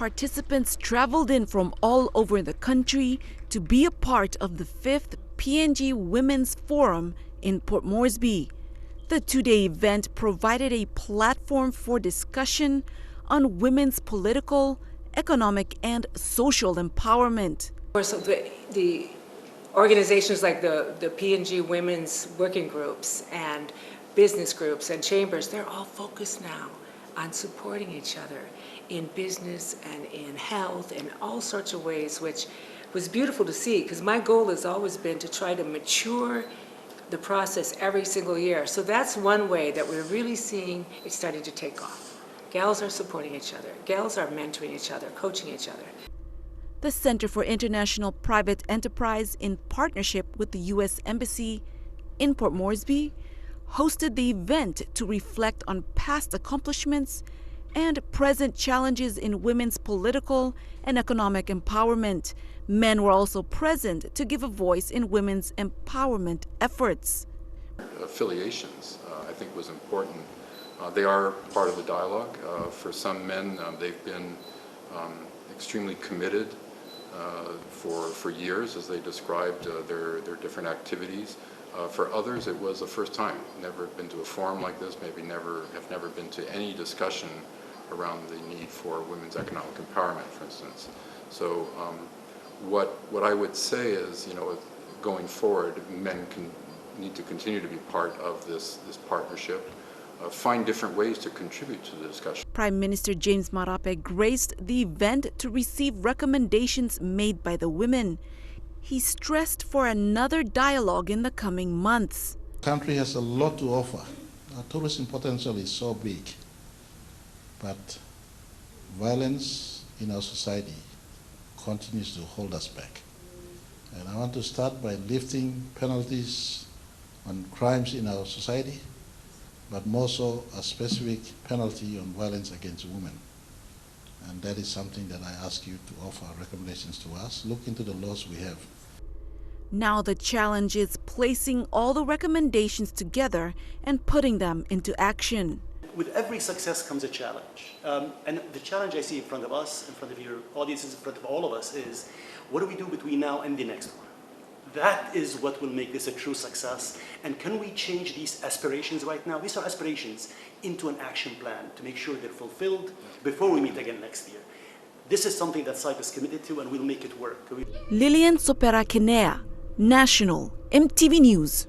participants traveled in from all over the country to be a part of the 5th PNG Women's Forum in Port Moresby. The two-day event provided a platform for discussion on women's political, economic, and social empowerment. So the organizations like the PNG Women's Working Groups and business groups and chambers, they're all focused now on supporting each other in business and in health and all sorts of ways, which was beautiful to see, because my goal has always been to try to mature the process every single year. So that's one way that we're really seeing it starting to take off. Gals are supporting each other. Gals are mentoring each other, coaching each other. The Center for International Private Enterprise, in partnership with the U.S. Embassy in Port Moresby, hosted the event to reflect on past accomplishments and present challenges in women's political and economic empowerment. Men were also present to give a voice in women's empowerment efforts. Affiliations, I think, was important. They are part of the dialogue. For some men, they've been extremely committed for years, as they described their different activities. For others, it was the first time. Never been to a forum like this, maybe have never been to any discussion around the need for women's economic empowerment, for instance. So what I would say is, going forward, men need to continue to be part of this partnership, find different ways to contribute to the discussion. Prime Minister James Marape graced the event to receive recommendations made by the women. He stressed for another dialogue in the coming months. The country has a lot to offer. Our tourism potential is so big, but violence in our society continues to hold us back. And I want to start by lifting penalties on crimes in our society, but more so a specific penalty on violence against women. And that is something that I ask you to offer recommendations to us. Look into the laws we have. Now the challenge is placing all the recommendations together and putting them into action. With every success comes a challenge. And the challenge I see in front of us, in front of your audiences, in front of all of us is, what do we do between now and the next one? That is what will make this a true success. And can we change these aspirations right now? These are aspirations into an action plan to make sure they're fulfilled before we meet again next year. This is something that SIPE is committed to, and we'll make it work. Lilian Sopera Kenea, National, MTV News.